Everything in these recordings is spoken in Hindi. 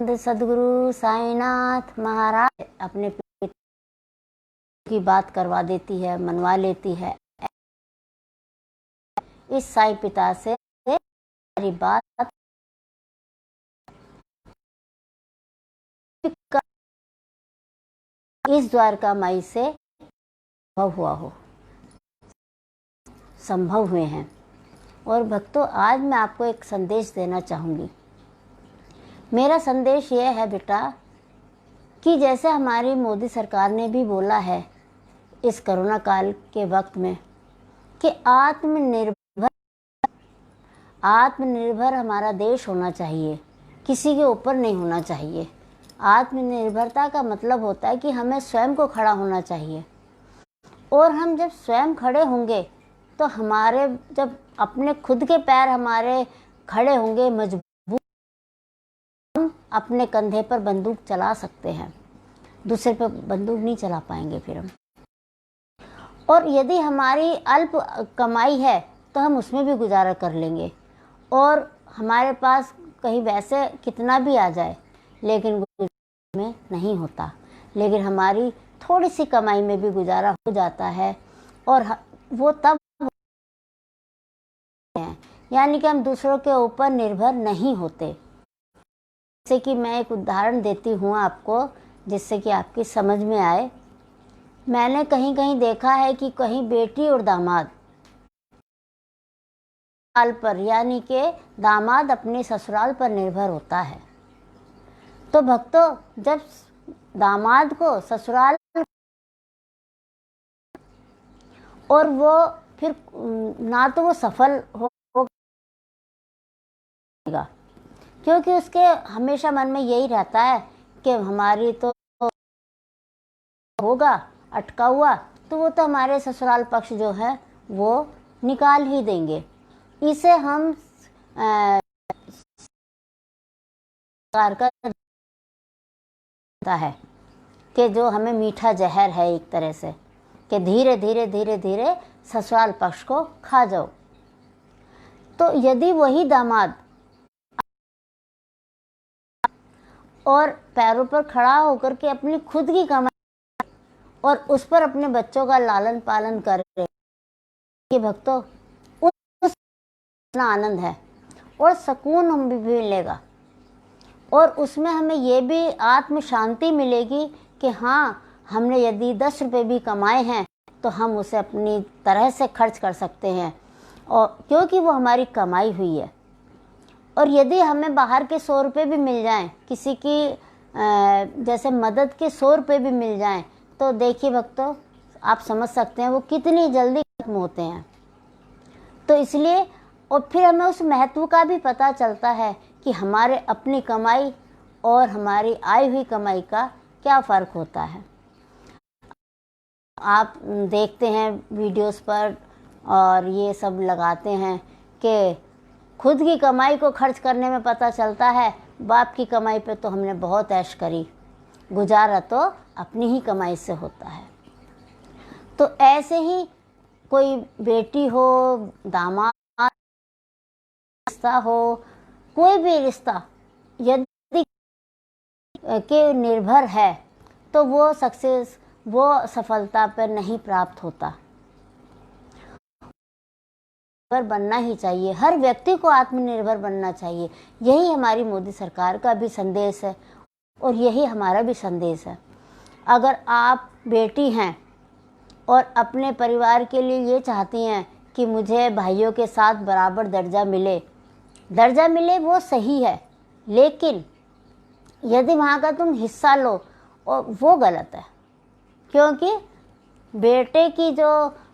सदगुरु साईनाथ महाराज अपने पिता की बात करवा देती है, मनवा लेती है। इस साईं पिता से सारी बात इस द्वारका माई से संभव हुए हैं। और भक्तों, आज मैं आपको एक संदेश देना चाहूँगी। मेरा संदेश ये है बेटा कि जैसे हमारी मोदी सरकार ने भी बोला है इस कोरोना काल के वक्त में कि आत्मनिर्भर हमारा देश होना चाहिए, किसी के ऊपर नहीं होना चाहिए। आत्मनिर्भरता का मतलब होता है कि हमें स्वयं को खड़ा होना चाहिए। और हम जब स्वयं खड़े होंगे तो हमारे जब अपने खुद के पैर हमारे खड़े होंगे मजबूत, हम अपने कंधे पर बंदूक चला सकते हैं, दूसरे पर बंदूक नहीं चला पाएंगे फिर हम। और यदि हमारी अल्प कमाई है तो हम उसमें भी गुजारा कर लेंगे। और हमारे पास कहीं वैसे कितना भी आ जाए लेकिन में नहीं होता, लेकिन हमारी थोड़ी सी कमाई में भी गुजारा हो जाता है। और वो तब है, यानी कि हम दूसरों के ऊपर निर्भर नहीं होते। जैसे कि मैं एक उदाहरण देती हूँ आपको, जिससे कि आपकी समझ में आए। मैंने कहीं कहीं देखा है कि कहीं बेटी और दामाद ससुराल पर, यानी कि दामाद अपने ससुराल पर निर्भर होता है। तो भक्तों, जब दामाद को ससुराल और वो फिर ना तो वो सफल होगा, क्योंकि उसके हमेशा मन में यही रहता है कि हमारी तो होगा अटका हुआ, तो वो तो हमारे ससुराल पक्ष जो है वो निकाल ही देंगे। इसे हम सरकार का है कि जो हमें मीठा जहर है एक तरह से, कि धीरे धीरे धीरे धीरे ससुराल पक्ष को खा जाओ। तो यदि वही दामाद और पैरों पर खड़ा होकर के अपनी खुद की कमाई और उस पर अपने बच्चों का लालन पालन करे, कि भक्तों उतना आनंद है और सुकून हम भी मिलेगा। और उसमें हमें ये भी आत्म शांति मिलेगी कि हाँ, हमने यदि 10 रुपये भी कमाए हैं तो हम उसे अपनी तरह से खर्च कर सकते हैं, और क्योंकि वो हमारी कमाई हुई है। और यदि हमें बाहर के 100 रुपये भी मिल जाएं, किसी की जैसे मदद के 100 रुपये भी मिल जाएं, तो देखिए भक्तों, आप समझ सकते हैं वो कितनी जल्दी खत्म होते हैं। तो इसलिए, और फिर हमें उस महत्व का भी पता चलता है कि हमारे अपनी कमाई और हमारी आई हुई कमाई का क्या फ़र्क होता है। आप देखते हैं वीडियोस पर और ये सब लगाते हैं कि खुद की कमाई को खर्च करने में पता चलता है, बाप की कमाई पे तो हमने बहुत ऐश करी, गुजारा तो अपनी ही कमाई से होता है। तो ऐसे ही कोई बेटी हो, दामाद रिश्ता हो, कोई भी रिश्ता यदि के निर्भर है तो वो सफलता पर नहीं प्राप्त होता। पर बनना ही चाहिए, हर व्यक्ति को आत्मनिर्भर बनना चाहिए। यही हमारी मोदी सरकार का भी संदेश है और यही हमारा भी संदेश है। अगर आप बेटी हैं और अपने परिवार के लिए ये चाहती हैं कि मुझे भाइयों के साथ बराबर दर्जा मिले, वो सही है, लेकिन यदि वहाँ का तुम हिस्सा लो, और वो गलत है। क्योंकि बेटे की जो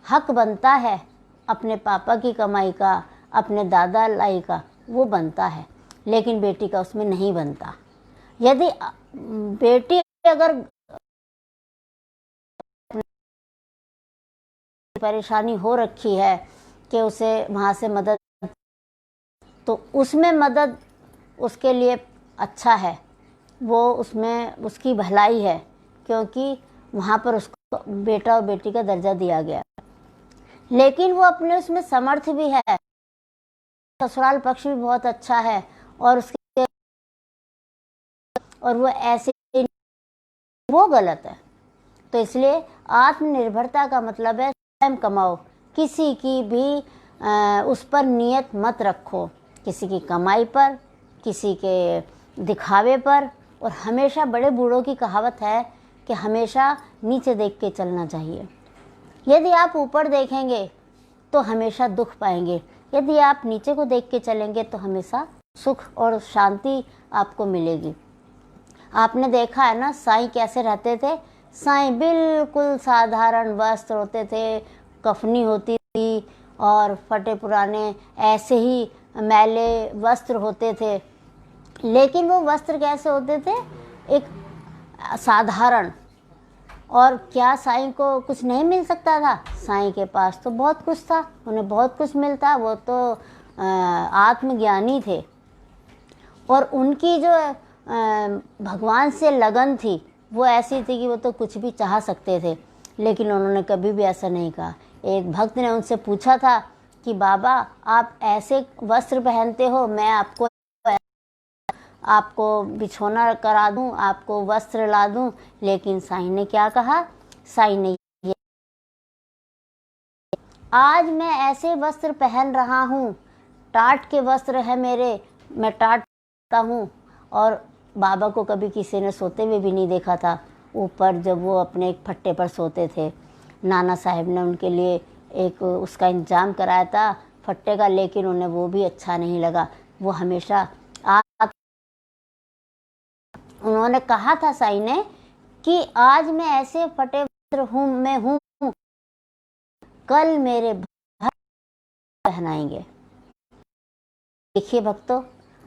हक बनता है अपने पापा की कमाई का, अपने दादा लाई का, वो बनता है, लेकिन बेटी का उसमें नहीं बनता। यदि बेटी अगर परेशानी हो रखी है कि उसे वहाँ से मदद, तो उसमें मदद उसके लिए अच्छा है, वो उसमें उसकी भलाई है, क्योंकि वहाँ पर उसको बेटा और बेटी का दर्जा दिया गया। लेकिन वो अपने उसमें समर्थ भी है, ससुराल पक्ष भी बहुत अच्छा है, और उसके और वो ऐसे, वो गलत है। तो इसलिए आत्मनिर्भरता का मतलब है स्वयं कमाओ, किसी की भी उस पर नियत मत रखो, किसी की कमाई पर, किसी के दिखावे पर। और हमेशा बड़े बूढ़ों की कहावत है कि हमेशा नीचे देख के चलना चाहिए। यदि आप ऊपर देखेंगे तो हमेशा दुख पाएंगे, यदि आप नीचे को देख के चलेंगे तो हमेशा सुख और शांति आपको मिलेगी। आपने देखा है ना, साईं कैसे रहते थे। साईं बिल्कुल साधारण वस्त्र होते थे, कफनी होती थी और फटे पुराने ऐसे ही मैले वस्त्र होते थे। लेकिन वो वस्त्र कैसे होते थे, एक साधारण। और क्या साईं को कुछ नहीं मिल सकता था? साईं के पास तो बहुत कुछ था, उन्हें बहुत कुछ मिलता। वो तो आत्मज्ञानी थे और उनकी जो भगवान से लगन थी वो ऐसी थी कि वो तो कुछ भी चाह सकते थे, लेकिन उन्होंने कभी भी ऐसा नहीं कहा। एक भक्त ने उनसे पूछा था कि बाबा आप ऐसे वस्त्र पहनते हो, मैं आपको बिछोना करा दूं, आपको वस्त्र ला दूं। लेकिन साईं ने क्या कहा? साईं ने आज मैं ऐसे वस्त्र पहन रहा हूँ, टाट के वस्त्र है मेरे, मैं टाट पहनता हूँ। और बाबा को कभी किसी ने सोते हुए भी नहीं देखा था। ऊपर जब वो अपने एक फट्टे पर सोते थे, नाना साहब ने उनके लिए एक उसका इंतजाम कराया था फट्टे का, लेकिन उन्हें वो भी अच्छा नहीं लगा। वो हमेशा उन्होंने कहा था साईं ने कि आज मैं ऐसे फटे वस्त्र हूँ, मैं हूँ, कल मेरे पहनाएंगे। देखिए भक्तों,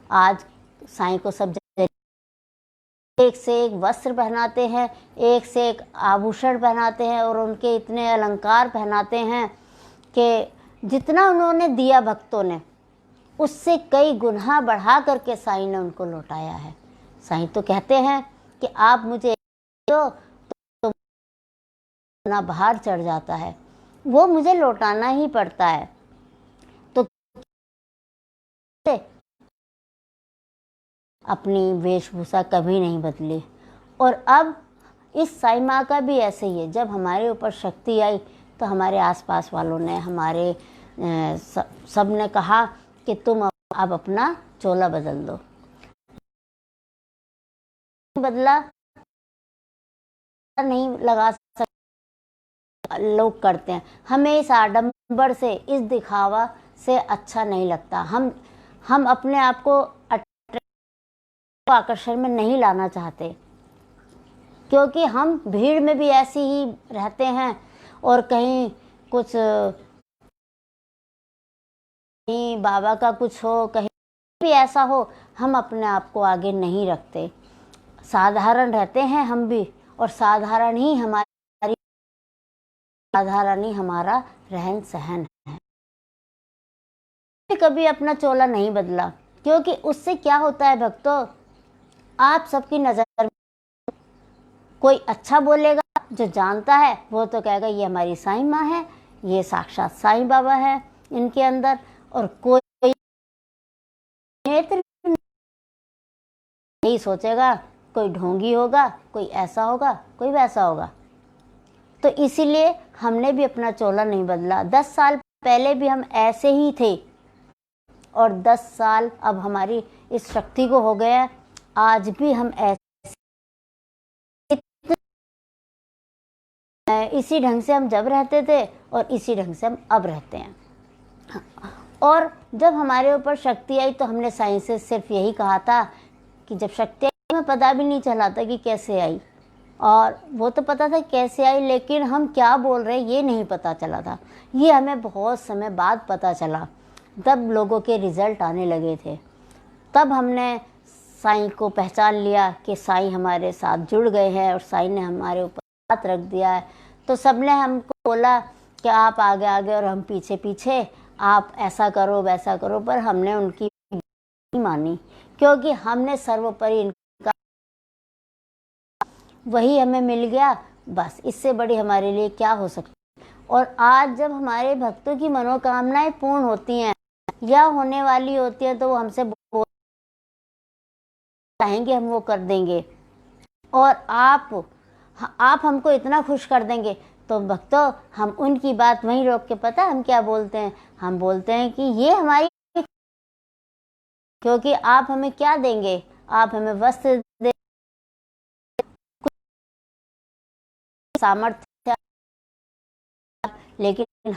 आज साईं को सब एक से एक वस्त्र पहनाते हैं, एक से एक आभूषण पहनाते हैं और उनके इतने अलंकार पहनाते हैं कि जितना उन्होंने दिया भक्तों ने, उससे कई गुना बढ़ा करके साईं ने उनको लौटाया है। साईं तो कहते हैं कि आप मुझे दो तो गुना भार चढ़ जाता है, वो मुझे लौटाना ही पड़ता है। तो अपनी वेशभूषा कभी नहीं बदली। और अब इस साईं माँ का भी ऐसे ही है। जब हमारे ऊपर शक्ति आई तो हमारे आसपास वालों ने, हमारे सब ने कहा कि तुम अब अपना चोला बदल दो। बदला नहीं लगा सकते, लोग करते हैं। हमें इस आडंबर से, इस दिखावा से अच्छा नहीं लगता। हम अपने आप को आकर्षण में नहीं लाना चाहते, क्योंकि हम भीड़ में भी ऐसे ही रहते हैं और कहीं कुछ, कहीं बाबा का कुछ हो, कहीं भी ऐसा हो, हम अपने आप को आगे नहीं रखते। साधारण रहते हैं हम भी, और साधारण ही हमारा रहन सहन है। कभी अपना चोला नहीं बदला, क्योंकि उससे क्या होता है भक्तों, आप सबकी नजर, कोई अच्छा बोलेगा, जो जानता है वो तो कहेगा ये हमारी साईं माँ है, ये साक्षात साईं बाबा है इनके अंदर। और कोई नेत्र नहीं सोचेगा, कोई ढोंगी होगा, कोई ऐसा होगा, कोई वैसा होगा। तो इसीलिए हमने भी अपना चोला नहीं बदला। 10 साल पहले भी हम ऐसे ही थे और 10 साल अब हमारी इस शक्ति को हो गया। आज भी हम ऐसे इसी ढंग से हम जब रहते थे और इसी ढंग से हम अब रहते हैं। और जब हमारे ऊपर शक्ति आई तो हमने साईं से सिर्फ यही कहा था कि जब शक्ति आई, हमें पता भी नहीं चला था कि कैसे आई, और वो तो पता था कैसे आई, लेकिन हम क्या बोल रहे हैं ये नहीं पता चला था। ये हमें बहुत समय बाद पता चला, तब लोगों के रिजल्ट आने लगे थे। तब हमने साईं को पहचान लिया कि साईं हमारे साथ जुड़ गए हैं और साईं ने हमारे ऊपर हाथ रख दिया है। तो सबने हमको बोला कि आप आगे आगे और हम पीछे पीछे, आप ऐसा करो वैसा करो, पर हमने उनकी नहीं मानी, क्योंकि हमने सर्वोपरि इनका, वही हमें मिल गया, बस इससे बड़ी हमारे लिए क्या हो सकती है। और आज जब हमारे भक्तों की मनोकामनाएं पूर्ण होती हैं या होने वाली होती हैं तो वो हमसे चाहेंगे हम वो कर देंगे, और आप हमको इतना खुश कर देंगे। तो भक्तों, हम उनकी बात वहीं रोक के, पता हम क्या बोलते हैं? हम बोलते हैं कि ये हमारी, क्योंकि आप हमें क्या देंगे? आप हमें वस्त्र दे, सामर्थ्य, लेकिन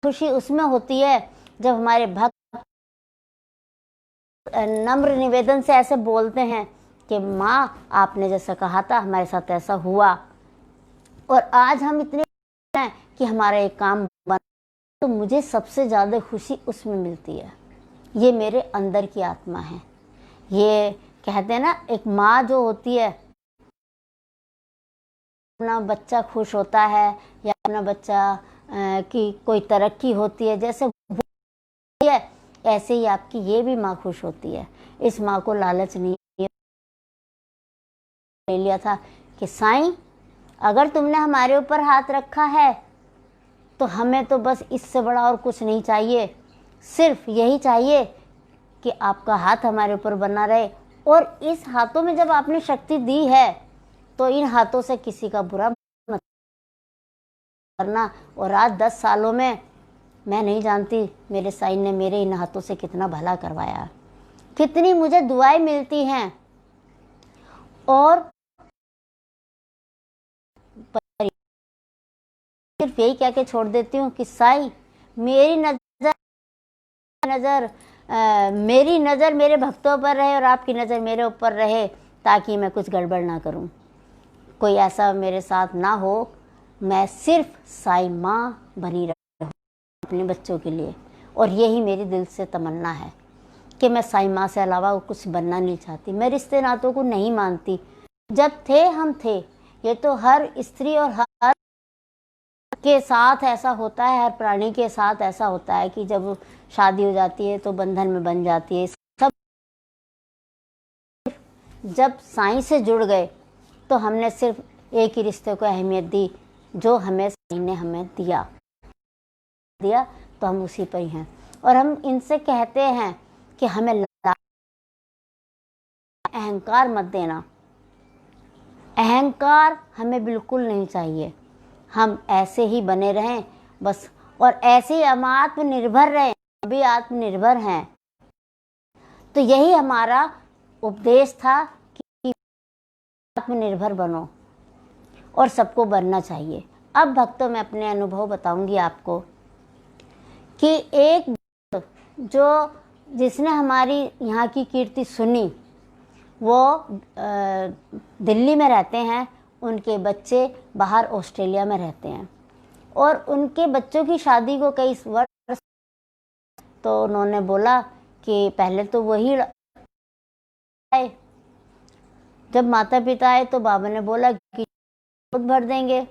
खुशी उसमें होती है जब हमारे भक्त नम्र निवेदन से ऐसे बोलते हैं कि माँ, आपने जैसा कहा था हमारे साथ ऐसा हुआ, और आज हम इतने हैं कि हमारा एक काम बना। तो मुझे सबसे ज़्यादा खुशी उसमें मिलती है। ये मेरे अंदर की आत्मा है। ये कहते हैं ना, एक माँ जो होती है, अपना बच्चा खुश होता है या अपना बच्चा की कोई तरक्की होती है, जैसे है, ऐसे ही आपकी ये भी माँ खुश होती है। इस माँ को लालच नहीं ले लिया था कि साईं, अगर तुमने हमारे ऊपर हाथ रखा है तो हमें तो बस इससे बड़ा और कुछ नहीं चाहिए, सिर्फ यही चाहिए कि आपका हाथ हमारे ऊपर बना रहे। और इस हाथों में जब आपने शक्ति दी है तो इन हाथों से किसी का बुरा मत करना। और आज 10 सालों में मैं नहीं जानती मेरे साईं ने मेरे इन हाथों से कितना भला करवाया, कितनी मुझे दुआएं मिलती हैं। और सिर्फ यही कह के छोड़ देती हूँ कि साईं, मेरी नज़र मेरे भक्तों पर रहे और आपकी नज़र मेरे ऊपर रहे, ताकि मैं कुछ गड़बड़ ना करूँ, कोई ऐसा मेरे साथ ना हो। मैं सिर्फ साईं माँ बनी रहूँ अपने बच्चों के लिए। और यही मेरी दिल से तमन्ना है कि मैं साईं माँ से अलावा कुछ बनना नहीं चाहती। मैं रिश्ते नातों को नहीं मानती। जब थे हम थे, ये तो हर स्त्री और हर के साथ ऐसा होता है, हर प्राणी के साथ ऐसा होता है कि जब शादी हो जाती है तो बंधन में बन जाती है सब। जब साईं से जुड़ गए तो हमने सिर्फ एक ही रिश्ते को अहमियत दी, जो हमें साईं ने हमें दिया तो हम उसी पर ही हैं। और हम इनसे कहते हैं कि हमें अहंकार मत देना, अहंकार हमें बिल्कुल नहीं चाहिए। हम ऐसे ही बने रहें बस, और ऐसे ही हम आत्मनिर्भर रहें, अभी आत्मनिर्भर हैं। तो यही हमारा उपदेश था कि आत्मनिर्भर बनो, और सबको बनना चाहिए। अब भक्तों, मैं अपने अनुभव बताऊंगी आपको कि एक जिसने हमारी यहाँ की कीर्ति सुनी, वो दिल्ली में रहते हैं, उनके बच्चे बाहर ऑस्ट्रेलिया में रहते हैं, और उनके बच्चों की शादी को कई वर्ष, तो उन्होंने बोला कि पहले तो वही आए। जब माता पिता आए तो बाबा ने बोला कि खुद भर देंगे,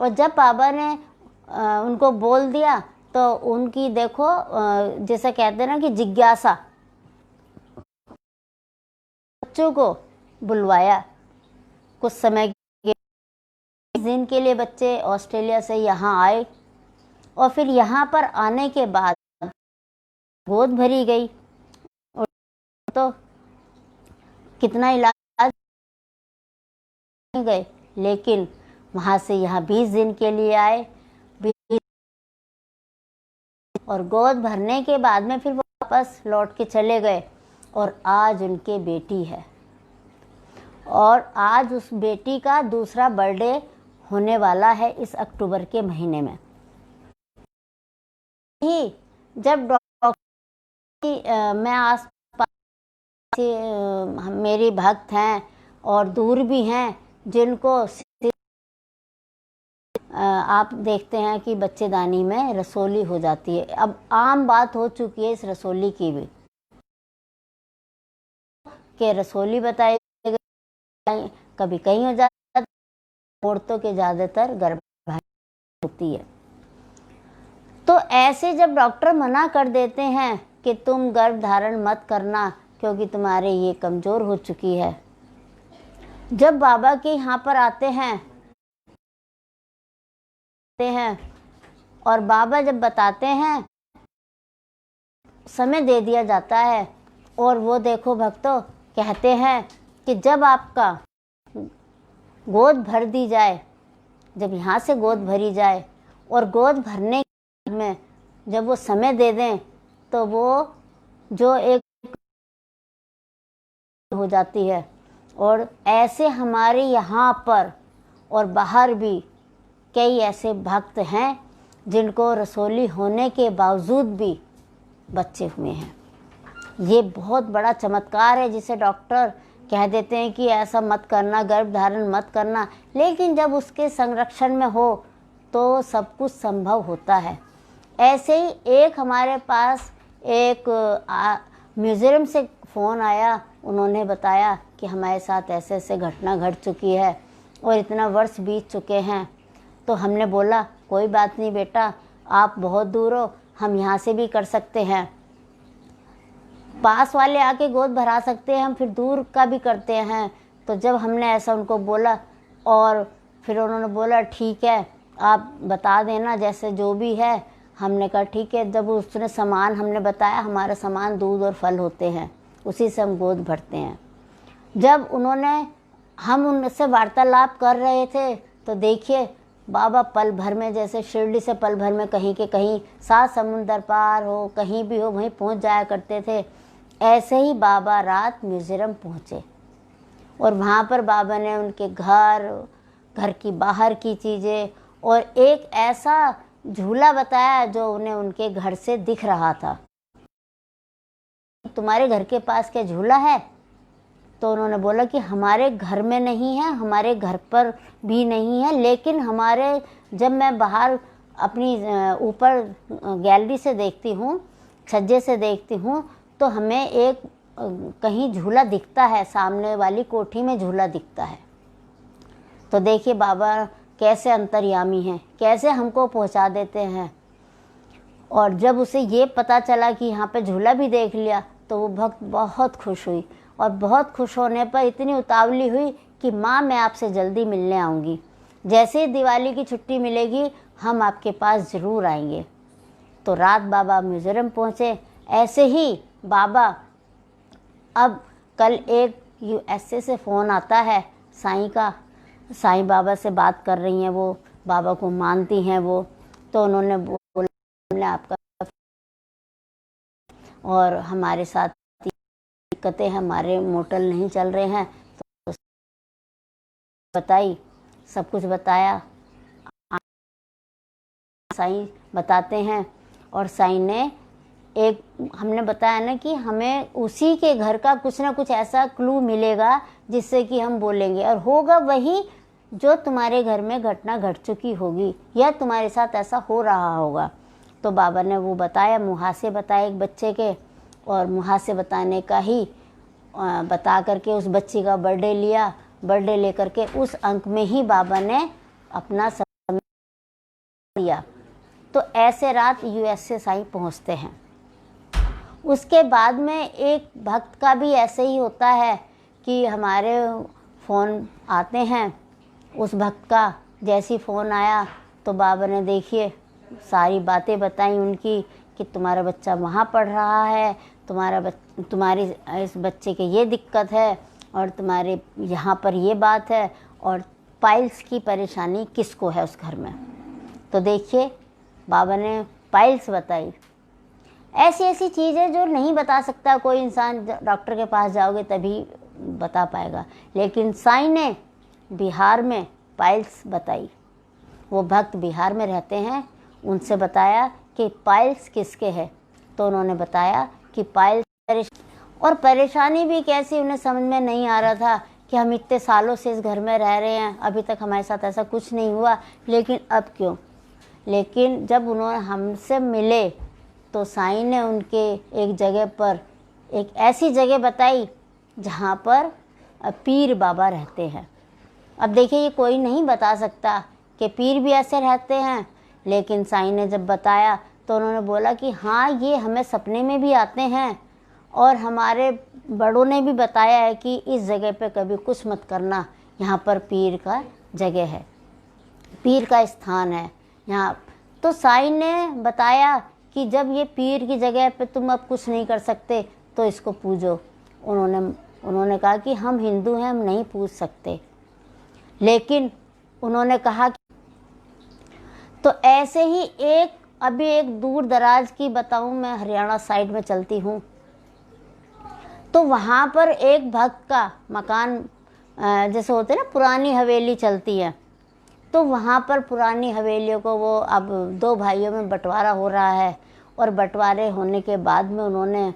और जब बाबा ने उनको बोल दिया तो उनकी देखो, जैसे कहते हैं ना कि जिज्ञासा, बच्चों को बुलवाया। कुछ समय दिन के लिए बच्चे ऑस्ट्रेलिया से यहाँ आए, और फिर यहाँ पर आने के बाद गोद भरी गई, और तो कितना इलाज गए, लेकिन वहाँ से यहाँ 20 दिन के लिए आए, और गोद भरने के बाद में फिर वापस लौट के चले गए। और आज उनके बेटी है, और आज उस बेटी का दूसरा बर्थडे होने वाला है इस अक्टूबर के महीने में ही। जब डॉक्टर, मैं आस पास मेरी भक्त हैं और दूर भी हैं, जिनको आप देखते हैं कि बच्चेदानी में रसोली हो जाती है। अब आम बात हो चुकी है इस रसोली की भी, कि रसोली बताई कभी कहीं हो जाती है, औरतों के ज़्यादातर गर्भाशय होती है। तो ऐसे जब डॉक्टर मना कर देते हैं कि तुम गर्भ धारण मत करना क्योंकि तुम्हारे ये कमज़ोर हो चुकी है, जब बाबा के यहाँ पर आते हैं और बाबा जब बताते हैं, समय दे दिया जाता है, और वो देखो भक्तों कहते हैं कि जब आपका गोद भर दी जाए, जब यहाँ से गोद भरी जाए और गोद भरने में जब वो समय दे दें तो वो जो एक हो जाती है। और ऐसे हमारे यहाँ पर और बाहर भी कई ऐसे भक्त हैं जिनको रसोली होने के बावजूद भी बच्चे हुए हैं। ये बहुत बड़ा चमत्कार है जिसे डॉक्टर कह देते हैं कि ऐसा मत करना, गर्भ धारण मत करना, लेकिन जब उसके संरक्षण में हो तो सब कुछ संभव होता है। ऐसे ही एक हमारे पास एक म्यूज़ियम से फ़ोन आया, उन्होंने बताया कि हमारे साथ ऐसे ऐसे घटना घट चुकी है और इतना वर्ष बीत चुके हैं। तो हमने बोला कोई बात नहीं बेटा, आप बहुत दूर हो, हम यहाँ से भी कर सकते हैं, पास वाले आके गोद भरा सकते हैं, हम फिर दूर का भी करते हैं। तो जब हमने ऐसा उनको बोला और फिर उन्होंने बोला ठीक है आप बता देना जैसे जो भी है। हमने कहा ठीक है। जब उसने सामान हमने बताया, हमारा सामान दूध और फल होते हैं, उसी से हम गोद भरते हैं। जब हम उनसे वार्तालाप कर रहे थे तो देखिए बाबा पल भर में, जैसे शिरडी से पल भर में कहीं के कहीं 7 समुंदर पार हो, कहीं भी हो वहीं पहुंच जाया करते थे। ऐसे ही बाबा रात मिज़ोरम पहुँचे और वहाँ पर बाबा ने उनके घर की बाहर की चीज़ें और एक ऐसा झूला बताया जो उन्हें उनके घर से दिख रहा था। तुम्हारे घर के पास क्या झूला है? तो उन्होंने बोला कि हमारे घर में नहीं है, हमारे घर पर भी नहीं है, लेकिन हमारे जब मैं बाहर अपनी ऊपर गैलरी से देखती हूँ, छज्जे से देखती हूँ, तो हमें एक कहीं झूला दिखता है, सामने वाली कोठी में झूला दिखता है। तो देखिए बाबा कैसे अंतर्यामी हैं, कैसे हमको पहुँचा देते हैं। और जब उसे ये पता चला कि यहाँ पे झूला भी देख लिया तो वो भक्त बहुत खुश हुई और बहुत खुश होने पर इतनी उतावली हुई कि माँ मैं आपसे जल्दी मिलने आऊँगी, जैसे ही दिवाली की छुट्टी मिलेगी हम आपके पास ज़रूर आएंगे। तो रात बाबा मिज़ोरम पहुँचे। ऐसे ही बाबा, अब कल एक यूएसए से फ़ोन आता है साईं का, साईं बाबा से बात कर रही हैं, वो बाबा को मानती हैं वो। तो उन्होंने बोला हमने आपका और हमारे साथ दिक्कतें, हमारे मोटल नहीं चल रहे हैं। तो बताई, सब कुछ बताया, साईं बताते हैं। और साईं ने एक, हमने बताया ना कि हमें उसी के घर का कुछ ना कुछ ऐसा क्लू मिलेगा जिससे कि हम बोलेंगे और होगा वही जो तुम्हारे घर में घटना घट चुकी होगी या तुम्हारे साथ ऐसा हो रहा होगा। तो बाबा ने वो बताया, मुहासे बताए एक बच्चे के, और मुहासे बताने का ही बता करके उस बच्ची का बर्थडे लिया। बर्थडे लेकर के उस अंक में ही बाबा ने अपना समय दिया। तो ऐसे रात यूएसए साईं पहुँचते हैं। उसके बाद में एक भक्त का भी ऐसे ही होता है कि हमारे फ़ोन आते हैं। उस भक्त का जैसी फ़ोन आया तो बाबा ने देखिए सारी बातें बताई उनकी कि तुम्हारा बच्चा वहाँ पढ़ रहा है, तुम्हारी इस बच्चे के ये दिक्कत है और तुम्हारे यहाँ पर ये बात है, और पाइल्स की परेशानी किसको है उस घर में। तो देखिए बाबा ने पाइल्स बताई। ऐसी ऐसी चीज़ें जो नहीं बता सकता कोई इंसान, डॉक्टर के पास जाओगे तभी बता पाएगा, लेकिन साईं ने बिहार में पाइल्स बताई। वो भक्त बिहार में रहते हैं, उनसे बताया कि पाइल्स किसके है। तो उन्होंने बताया कि पाइल्स, और परेशानी भी कैसी उन्हें समझ में नहीं आ रहा था कि हम इतने सालों से इस घर में रह रहे हैं, अभी तक हमारे साथ ऐसा कुछ नहीं हुआ, लेकिन अब क्यों। लेकिन जब उन्होंने हमसे मिले तो साईं ने उनके एक जगह पर एक ऐसी जगह बताई जहाँ पर पीर बाबा रहते हैं। अब देखिए ये कोई नहीं बता सकता कि पीर भी ऐसे रहते हैं, लेकिन साईं ने जब बताया तो उन्होंने बोला कि हाँ ये हमें सपने में भी आते हैं और हमारे बड़ों ने भी बताया है कि इस जगह पे कभी कुछ मत करना, यहाँ पर पीर का जगह है, पीर का स्थान है यहाँ। तो साईं ने बताया कि जब ये पीर की जगह पे तुम अब कुछ नहीं कर सकते तो इसको पूजो। उन्होंने उन्होंने कहा कि हम हिंदू हैं, हम नहीं पूछ सकते। लेकिन उन्होंने कहा कि तो ऐसे ही अभी एक दूर दराज की बताऊं, मैं हरियाणा साइड में चलती हूँ, तो वहाँ पर एक भक्त का मकान, जैसे होते हैं ना पुरानी हवेली चलती है, तो वहाँ पर पुरानी हवेलियों को वो अब 2 भाइयों में बंटवारा हो रहा है। और बंटवारे होने के बाद में उन्होंने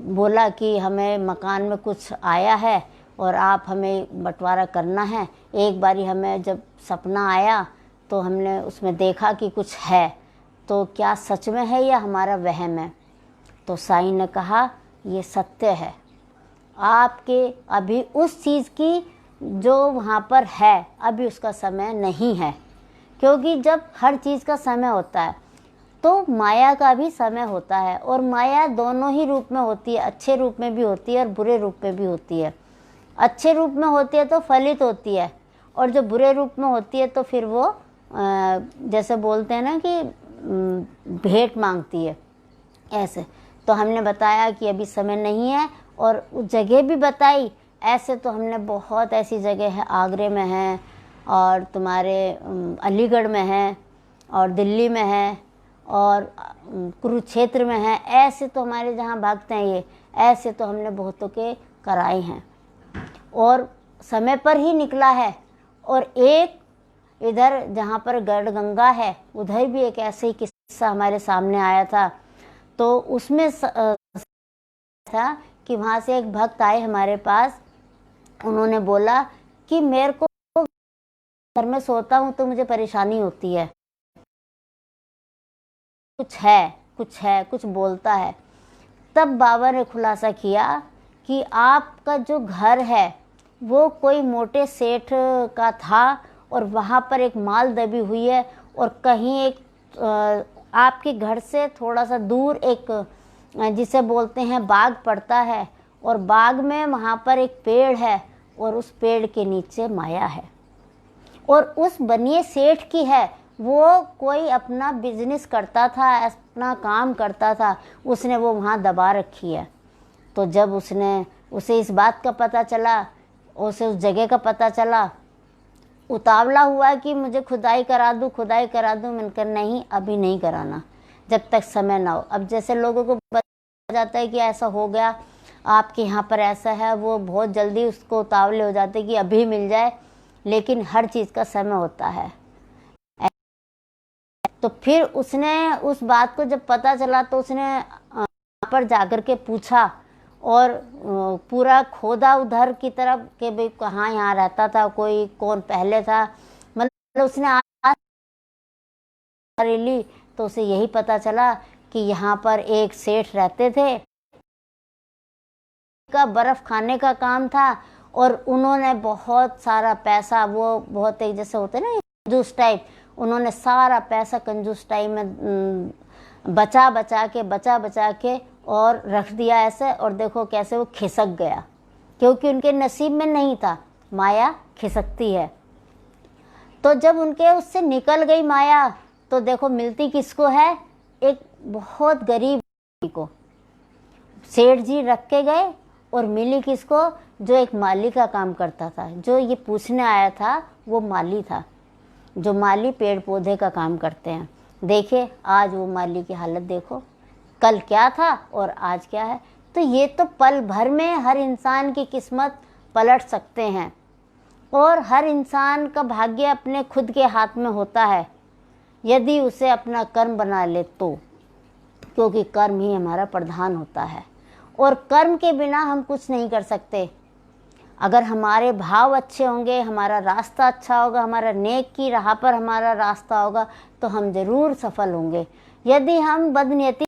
बोला कि हमें मकान में कुछ आया है और आप हमें बंटवारा करना है। एक बारी हमें जब सपना आया तो हमने उसमें देखा कि कुछ है, तो क्या सच में है या हमारा वहम है? तो साईं ने कहा ये सत्य है, आपके अभी उस चीज़ की जो वहाँ पर है अभी उसका समय नहीं है। क्योंकि जब हर चीज़ का समय होता है तो माया का भी समय होता है, और माया दोनों ही रूप में होती है, अच्छे रूप में भी होती है और बुरे रूप में भी होती है। अच्छे रूप में होती है तो फलित होती है, और जो बुरे रूप में होती है तो फिर वो जैसे बोलते हैं ना कि भेंट मांगती है, ऐसे। तो हमने बताया कि अभी समय नहीं है, और जगह भी बताई। ऐसे तो हमने बहुत ऐसी जगह है, आगरे में है और तुम्हारे अलीगढ़ में है और दिल्ली में है और कुरुक्षेत्र में है। ऐसे तो हमारे जहाँ भक्त हैं ये, ऐसे तो हमने बहुतों के कराए हैं और समय पर ही निकला है। और एक इधर जहाँ पर गढ़गंगा है उधर भी एक ऐसे ही किस्सा हमारे सामने आया था। तो उसमें था कि वहाँ से एक भक्त आए हमारे पास, उन्होंने बोला कि मेरे को घर में सोता हूँ तो मुझे परेशानी होती है, कुछ बोलता है। तब बाबा ने खुलासा किया कि आपका जो घर है वो कोई मोटे सेठ का था और वहाँ पर एक माल दबी हुई है, और कहीं एक आपके घर से थोड़ा सा दूर एक जिसे बोलते हैं बाग पड़ता है, और बाग में वहाँ पर एक पेड़ है और उस पेड़ के नीचे माया है, और उस बनिए सेठ की है। वो कोई अपना बिजनेस करता था, अपना काम करता था, उसने वो वहाँ दबा रखी है। तो जब उसे इस बात का पता चला, उसे उस जगह का पता चला, उतावला हुआ कि मुझे खुदाई करा दूँ। मैंने कहा नहीं, अभी नहीं कराना, जब तक समय ना हो। अब जैसे लोगों को पता जाता है कि ऐसा हो गया, आपके यहाँ पर ऐसा है, वो बहुत जल्दी उसको उतावले हो जाते कि अभी मिल जाए, लेकिन हर चीज़ का समय होता है। तो फिर उसने उस बात को जब पता चला तो उसने वहाँ पर जाकर के पूछा और पूरा खोदा उधर की तरफ कि भाई कहाँ यहाँ रहता था, कोई कौन पहले था। मतलब उसने ली तो उसे यही पता चला कि यहाँ पर एक सेठ रहते थे, का बर्फ खाने का काम था, और उन्होंने बहुत सारा पैसा, वो बहुत एक जैसे होते ना कंजूस टाइप, उन्होंने सारा पैसा कंजूस टाइप में बचा बचा के और रख दिया ऐसे। और देखो कैसे वो खिसक गया, क्योंकि उनके नसीब में नहीं था। माया खिसकती है। तो जब उनके उससे निकल गई माया, तो देखो मिलती किसको है? एक बहुत गरीब को सेठ जी रख के गए, और मिली किसको? जो एक माली का काम करता था। जो ये पूछने आया था वो माली था, जो माली पेड़ पौधे का काम करते हैं। देखिए आज वो माली की हालत देखो, कल क्या था और आज क्या है। तो ये तो पल भर में हर इंसान की किस्मत पलट सकते हैं, और हर इंसान का भाग्य अपने खुद के हाथ में होता है, यदि उसे अपना कर्म बना ले तो। क्योंकि कर्म ही हमारा प्रधान होता है, और कर्म के बिना हम कुछ नहीं कर सकते। अगर हमारे भाव अच्छे होंगे, हमारा रास्ता अच्छा होगा, हमारा नेक की राह पर हमारा रास्ता होगा, तो हम ज़रूर सफल होंगे। यदि हम बदनीयती